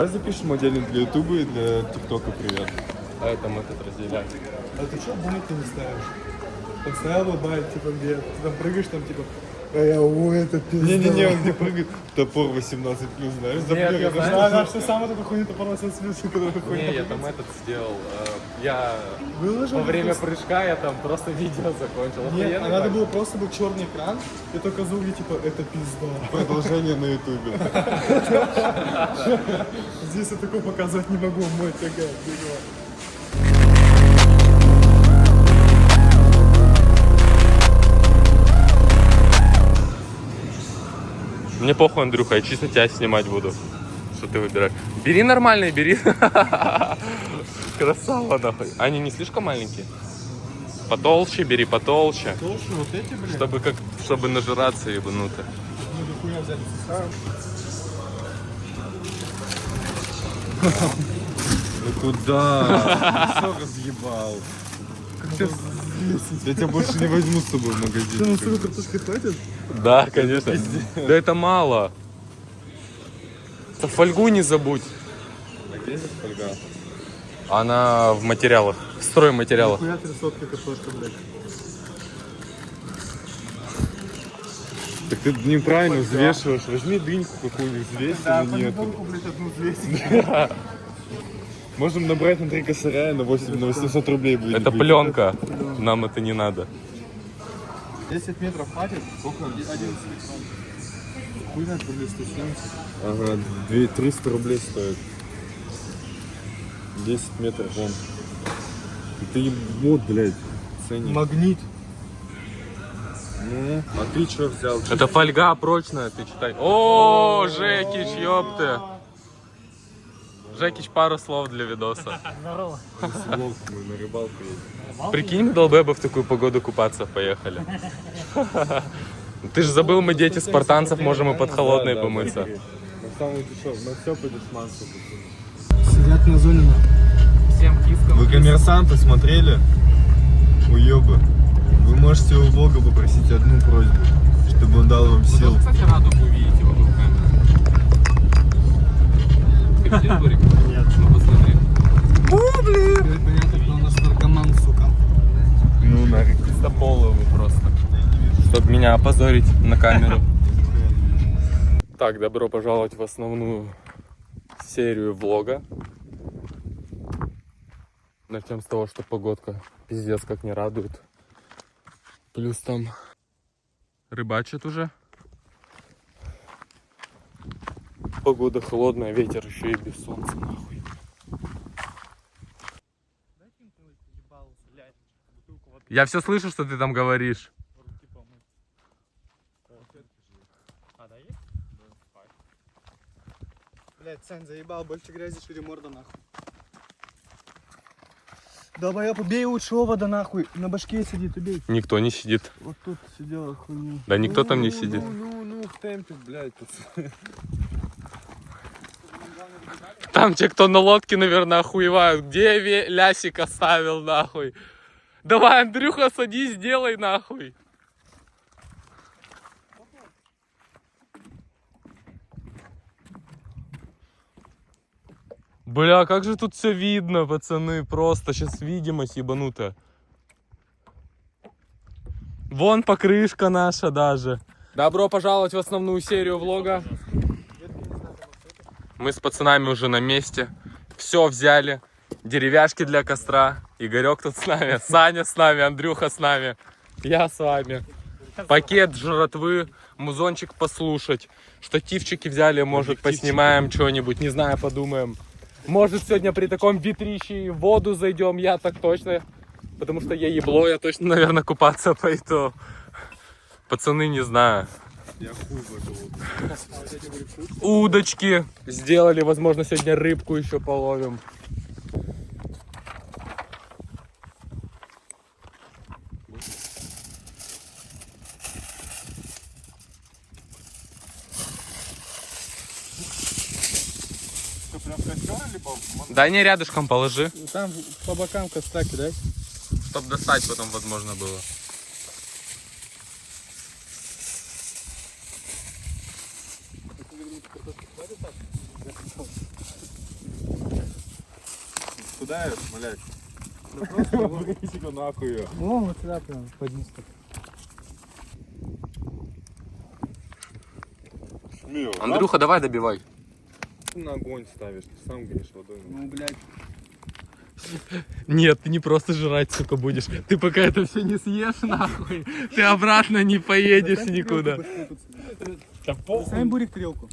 Давай запишем отдельно для Ютуба и для ТикТока привет. А это мы тут разделяем. А ты что бумать ты не ставишь? Поставил бы байк, типа, где ты там прыгаешь, там, типа, это пизда. Не-не-не, он где прыгает, топор 18+, знаешь, запрыгает. Да, что самое такое хуйня, топор 18+, который хуйня. Не, я там этот сделал. Я Выложил? во время прыжка я там просто видео закончил. Нет, Охуенный а надо баг. было просто был черный экран, и только звуки, типа, это пизда. Продолжение на Ютубе. Здесь я такое показывать не могу, мой ТГ, бегу. Мне похуй, Андрюха, я чисто тебя снимать буду. Что ты выбираешь? Бери нормальные, бери. Красава, нахуй. Они не слишком маленькие? Потолще бери, потолще. Толще вот эти, блядь. Чтобы нажираться ебануто. Мы до хуя взяли составим. Ну куда? Все разъебал. Я тебя больше не возьму с тобой в Что, магазин. ну сколько картошки хватит? Да, конечно. Да это мало. Фольгу не забудь. Где здесь фольга? Она в материалах, в стройматериалах. Хуя 300 картошка, блядь. Так ты неправильно взвешиваешь. Возьми дыньку какую-нибудь, взвесь Да, или нет. по-любому, блядь, одну взвесить. Можем набрать на 3 косаря, на 800 рублей будет. Это пленка. Нам это не надо. 10 метров хватит? Сколько? 11 Хуй знает, рублей 170. Ага, 300 рублей стоит. 10 метров вон. Ты вот, блядь, ценник. Магнит. Ну, а ты что взял? Это фольга прочная, ты читай. О, Жекич, ёпты. Жекич, пару слов для видоса. Слов, мы на рыбалку едем. Прикинь, мы долбебы в такую погоду купаться поехали. Ты же забыл, мы дети спартанцев, можем и под холодной Да, помыться. На самый дешевый, на все по дешмансу. Сидят на зоне, на. Всем кискам. Вы коммерсанты смотрели? Уёбы. Вы можете у Бога попросить одну просьбу, чтобы он дал вам сил. Кстати, радугу увидите вокруг камеры. Ты видел, Бурик? Нет. Ну, посмотри. Теперь понятно, кто у нас наркоман, сука. Ну, нафиг. Пиздополы вы просто. Чтобы меня опозорить на камеру. Так, добро пожаловать в основную серию влога. Начнем с того, что погодка пиздец как не радует. Плюс там рыбачат уже. Погода холодная, ветер еще и без солнца, нахуй. Я все слышу, что ты там говоришь. Блять, Сань, заебал, больше грязи, шире морда, нахуй. Долбоёб, убей лучше овода, нахуй. На башке сидит, убей. Никто не сидит. Вот тут сидела хуйня. Да никто там не сидит. Ну, в темпе, блядь, пацаны. Там те, кто на лодке, наверное, охуевают. Где лясик оставил, нахуй? Давай, Андрюха, садись, делай, нахуй. Бля, как же тут все видно, пацаны, просто сейчас видимость ебанутая. Вон покрышка наша даже. Добро пожаловать в основную серию влога. Мы с пацанами уже на месте. Все взяли. Деревяшки для костра. Игорек тут с нами. Саня с нами. Андрюха с нами. Я с вами. Пакет жратвы. Музончик послушать. Штативчики взяли. Может, поснимаем что-нибудь. Не знаю, подумаем. Может, сегодня при таком ветрище в воду зайдем. Я так точно. Потому что я ебло. Я точно, наверное, купаться пойду. Пацаны, не знаю. Я хуй вложил. Удочки сделали, возможно, сегодня рыбку еще половим. Что, прям костер либо? Да не, рядышком положи, Там по бокам костра кидай. чтобы достать потом возможно было. попадаешь, блядь. Да просто его- Брисика нахуй ее. О, вот сюда прям, под низ так. Смело. Андрюха, давай добивай. Ты на огонь ставишь, ты сам говоришь водой. Ну, блядь. Нет, ты не просто жрать, сука, будешь. Ты пока это все не съешь, нахуй, ты обратно не поедешь никуда. Ставим бурик тарелку.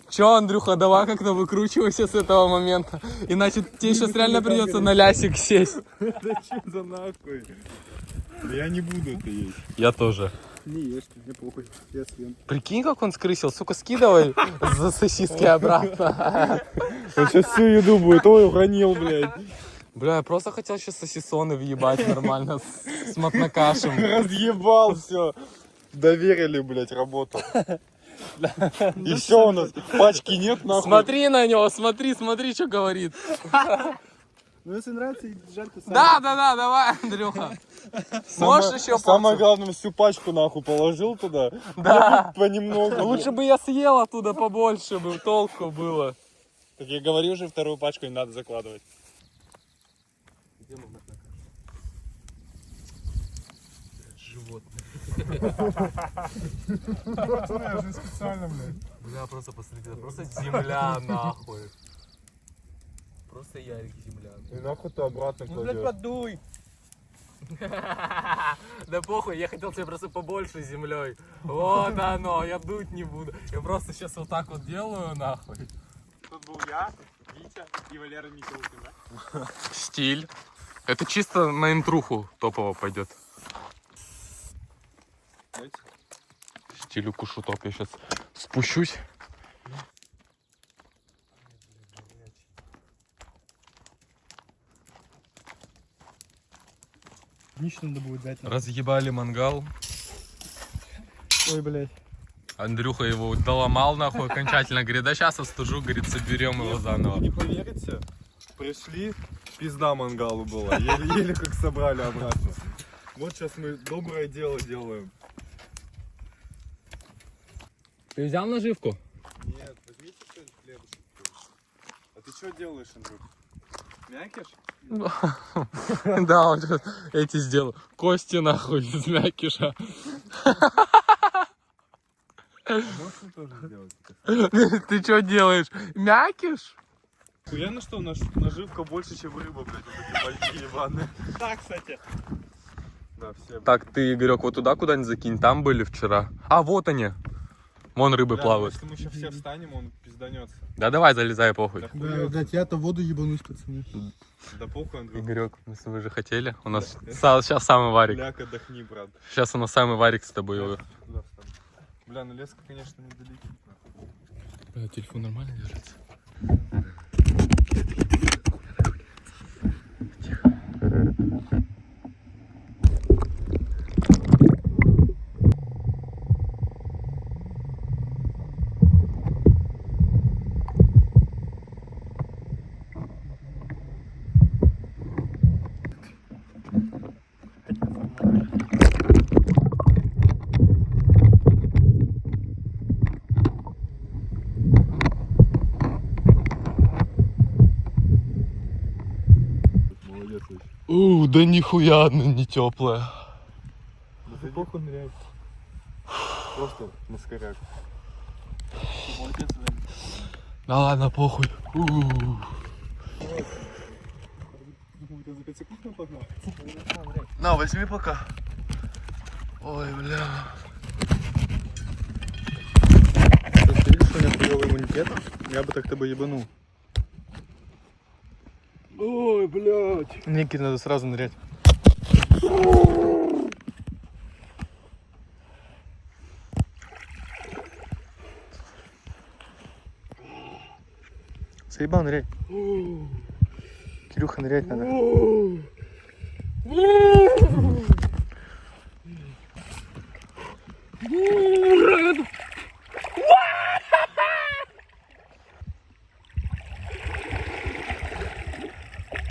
Че, Андрюха, давай как-то выкручивайся с этого момента. Иначе тебе сейчас реально придется на лясик сесть. Да что за нахуй? Да я не буду это есть. Я тоже. Не ешь, мне похуй. Я съем. Прикинь, как он скрысил. Сука, скидывай за сосиски обратно. Он сейчас всю еду будет, ой, уронил, блядь. Бля, я просто хотел сейчас сосисоны въебать нормально с мотнокашем. Разъебал все. Доверили, блядь, работу. И все у нас, пачки нет, нахуй. Смотри на него, смотри, что говорит. Ну, если нравится, жарь, то сам. Да, давай, Андрюха. Можешь еще Самое порцию? главное, всю пачку нахуй положил туда. Да. Понемногу. Лучше бы я съел оттуда побольше, бы толку было. Так я говорю же, вторую пачку не надо закладывать. Я же специально, блядь. Бля, просто посмотрите, просто земля нахуй. Просто Ярик земля. И нахуй ты обратно Ну, блядь, кладешь. подуй. Да похуй, я хотел тебе просто побольше землей. Вот оно, я дуть не буду. Я просто сейчас вот так вот делаю нахуй. Тут был я, Витя и Валера Николкин, да? Стиль. Это чисто на интруху топово пойдет. Стилю кушуток. Я сейчас спущусь. Нич надо будет взять. Разъебали мангал. Ой, блядь. Андрюха его доломал нахуй окончательно. Говорит, да сейчас остужу, говорит, соберем его заново. Не поверите, пришли, пизда мангалу была. Еле как собрали обратно. Вот сейчас мы доброе дело делаем. Ты взял наживку? Нет, возьмите что-нибудь хлебушек. А ты что делаешь, Андрюх? Мякиш? Да, он сейчас эти сделал. Кости нахуй из мякиша. Можно тоже сделать? Ты что делаешь? Мякиш? Уверен, что наживка больше, чем рыба, блядь, вот эти большие ебаные. Да, кстати. Да, все. Так, ты, Игорек, вот туда куда-нибудь закинь. Там были вчера. А, вот они. Вон рыбы плавают. Если мы сейчас все встанем, он пизданется. Да давай, залезай, похуй. Да, Да, хуёво. блядь, я-то в воду ебанусь, пацаны. Да похуй, Андрюх. Игорек, вы же хотели. У нас сейчас самый варик. Ляг, отдохни, брат. Сейчас у нас самый варик с тобой. Туда встану. Бля, ну леска, конечно, не долетит. нахуй. Телефон нормально держится? Молодец вообще. Да нихуя она не теплая. Похуй нырять. Просто на скоряк. Молодец, Да ладно, похуй. Ты за 5 секунд нам погнал? На, возьми пока. Ой, бля. Ты видишь, что у меня хуёвый иммунитет? Я бы так тобой ебанул. Ой, блядь. Никит, надо сразу нырять. Заебал нырять. Кирюха, нырять надо.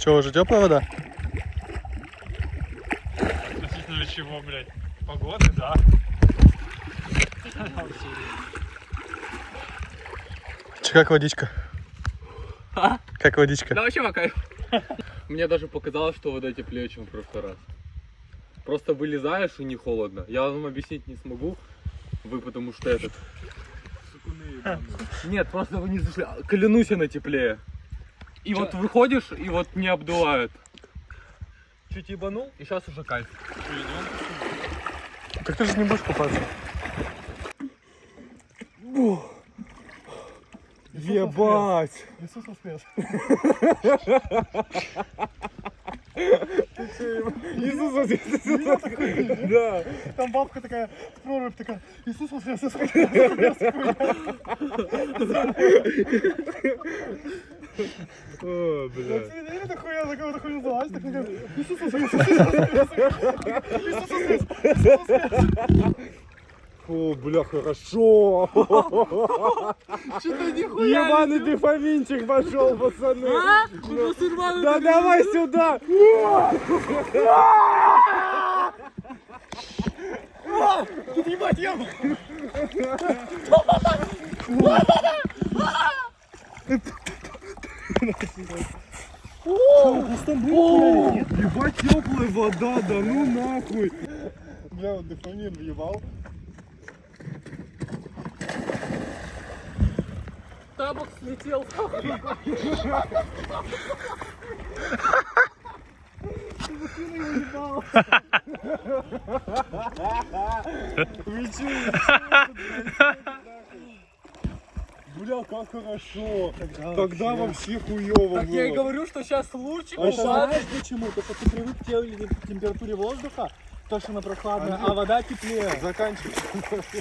Че, уже теплая вода? Относительно чего, блядь? Погоды, да. Че, как водичка? Как водичка? Да вообще по кайфу. Мне даже показалось, что вода теплее, чем в прошлый раз. Просто вылезаешь и не холодно. Я вам объяснить не смогу. Вы потому что этот... Нет, просто вы не зашли. Клянусь, она теплее. И вот выходишь, и вот не обдувает. Чуть ебанул, и сейчас уже кайф. Так ты же не будешь купаться. Ебать! Иисус воскрес. Иисус воскрес! Да. Там бабка такая, прорубь такая, Иисус воскрес, Иисус воскрес. О, бля. Это хуйня, за кого-то хуйню залазит, так такая, Иисус воскрес, Иисус воскрес, Иисус воскрес. О, бля, хорошо! Что-то нихуя. Ебаный дофаминчик пошел, пацаны! А? Мусульманы. Да давай сюда! Тут ебать яму. Ебать, теплая вода, да ну нахуй! Бля, вот дофамин въебал. Табак слетел. Бля, как хорошо! Тогда вообще хуёво Так я и было. говорю, что сейчас лучше. А знаешь почему? То, что ты привык к температуре воздуха, то, что она прохладная, а вода теплее. Заканчивай.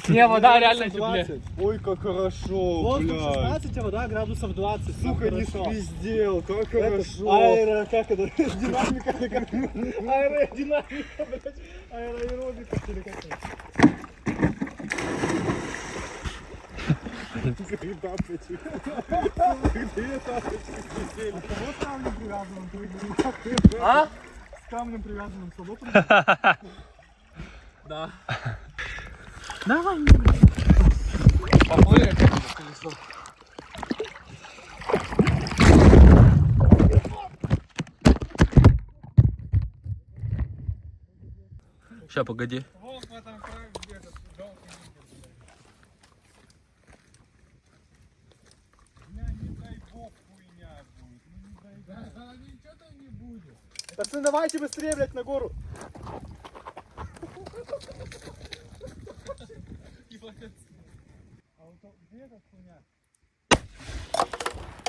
Не, вода реально теплее. 20. Ой, как хорошо, Воздух бля. 16, а вода градусов 20. Сука, не Хорошо. спиздел, как Это хорошо. аэро, как это? Динамика, аэродинамика, блядь. Аэроаэробика, или как это? Где тапочки? Где тапочки спиздели? Вот с камнем привязанным, А? с камнем привязанным, свободно? Да. Поплыли. Сейчас, погоди. Пацаны, давайте быстрее, блядь, на гору. А вот где эта хуйня?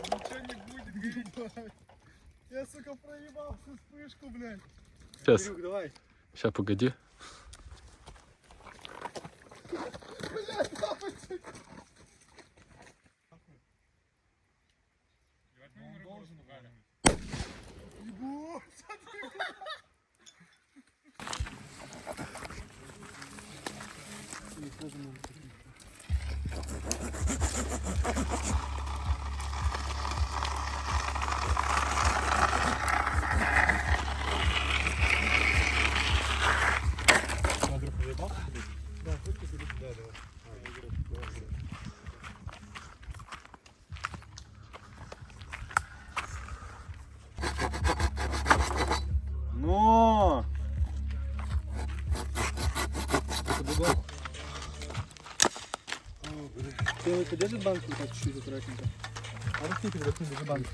Ничего не будет, говорит. Я, сука, проебал всю вспышку, блядь. Сейчас, Кирюк, давай. сейчас, погоди. Блядь, тапочек. Ебу, смотри. Но! Ты подержит банку так чуть-чуть аккуратненько? А вот ты передохни, держи банку.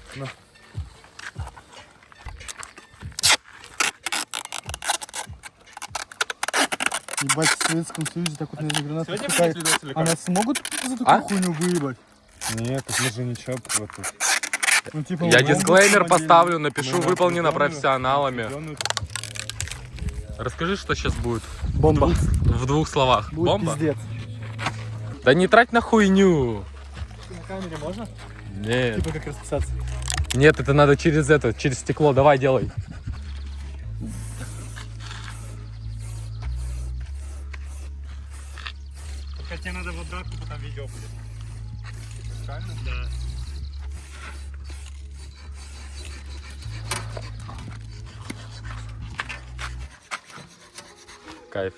Ебать, в Советском Союзе так вот, наверное, гранаты пускают. А нас смогут за такую хуйню выебать? Нет, так мы же ничего против. Ну, типа, Я бомбу дисклеймер самодельную. поставлю, напишу Мы выполнено определённую- профессионалами. определённую- Расскажи, что сейчас будет. Бомба. В двух словах. Будет Бомба? пиздец. Да не трать на хуйню. На камере можно? Нет. Типа как расписаться. Нет, это надо через это, через стекло. Давай, делай. Только тебе надо в обратку, потом видео будет. Правильно? Да. Кайф.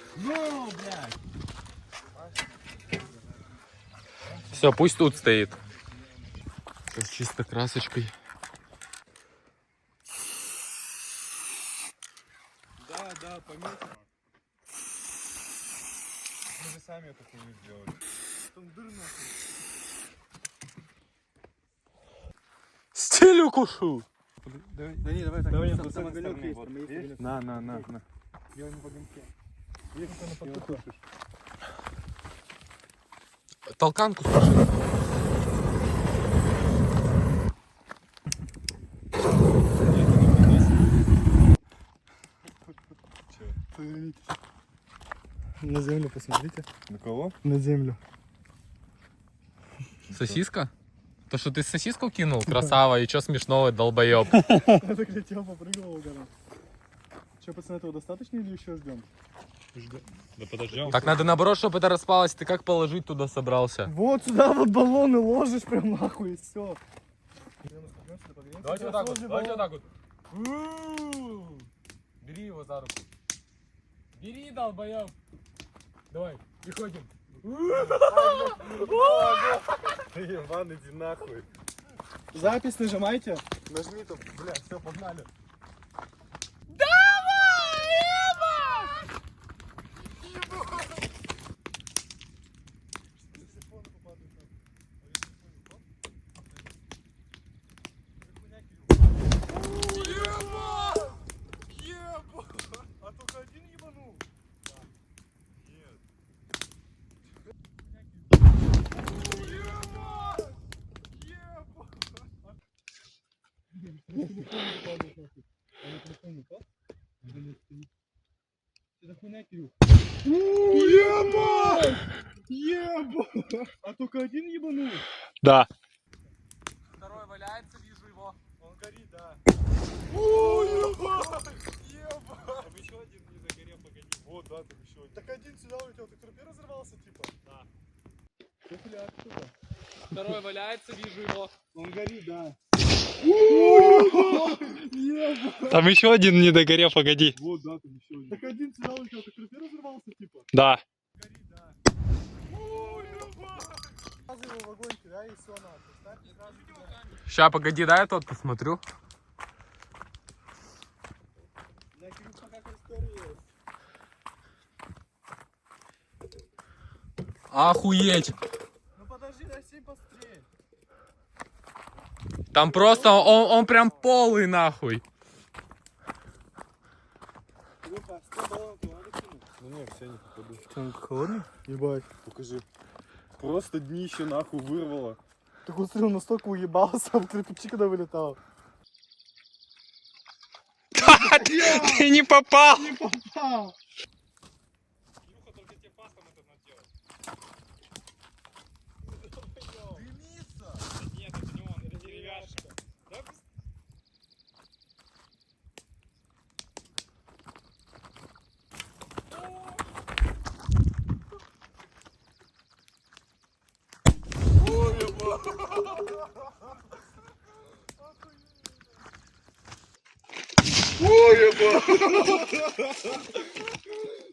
Все, пусть тут стоит. Сейчас чисто красочкой эту хуйню сделать. Там дыр нахуй. Стиль укушу. Да не, давай так. Давай, Там с самой огонек стороны, есть, вот там есть есть? огонек. На. Делаем в огоньке. Есть, на подпуху. Толканку спрашивай. Повернитесь. На землю посмотрите. На кого? На землю. Сосиска? То, что ты сосиску кинул? Красава, и чё смешного, долбоёб? Я так летел, попрыгивал в гору. Че, пацаны, этого достаточно или еще ждем? Да подождем. Так надо наоборот, чтобы это распалось. Ты как положить туда собрался? Вот сюда вот баллоны ложишь прям нахуй и все. Давайте вот так вот, давайте вот так вот. Бери его за руку. Бери, долбоёб. Давай, приходим. Иван, иди нахуй. Запись нажимайте. Нажми там, бля, все, погнали. А только один ебанул. Еба! А только один ебанул? Да. Второй валяется, вижу его. Он горит, да. Там еще один не загорел, погоди. Вот, да, там еще один. Так один сюда улетел, ты трупе разорвался, типа? Да. Хуляк, туда. Второй валяется, вижу его. Он горит, да. Там еще один не догорел, погоди. Вот, да, там еще один. Так один сюда улетел, ты трупе разорвался, типа? Да. Горит, да. Сразу его в огонь кидай и все, нахуй. Ставь и сразу кидай. Ща, погоди, дай я тот посмотрю. Для Кирюха как история есть. Охуеть. Ну подожди, дай 7 пострель. Там просто он прям полый нахуй. Кирюха, 100 баллонов надо кинуть. Ну не, все не попаду. Он холодный? Ебать. Покажи. Просто днище нахуй вырвало. Так он смотрел, настолько уебался, в кирпичи когда вылетал. Ты не попал! Попал! Илюха, только тебе пастом это надо делать. Дымится! Нет, это не он, это деревяшка. Да,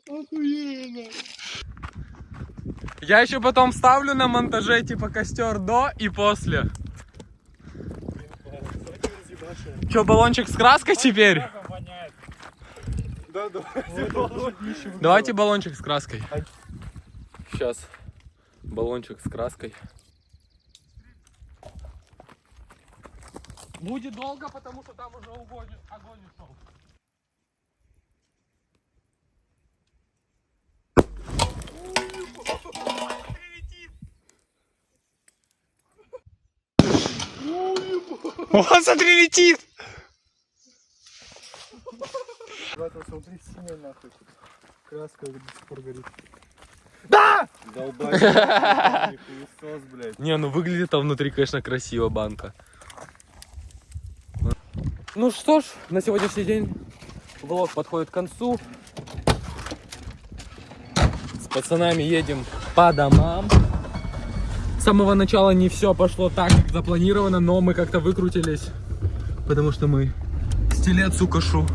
Охуенно! Я еще потом ставлю на монтаже типа костер до и после. Че, баллончик с краской теперь? воняет. Да, да. Давайте баллончик с краской. Сейчас. Баллончик с краской. Будет долго, потому что там уже огонь ушел. Он, смотри, летит! Ребята, смотри, синяя нахуй. Краска до сих пор горит. Долбай. Хуесос, блядь. Не, ну выглядит там внутри, конечно, красиво банка. Ну что ж, на сегодняшний день влог подходит к концу. С пацанами едем по домам. С самого начала не все пошло так, как запланировано, но мы как-то выкрутились. Потому что мы стилет, сука, шу.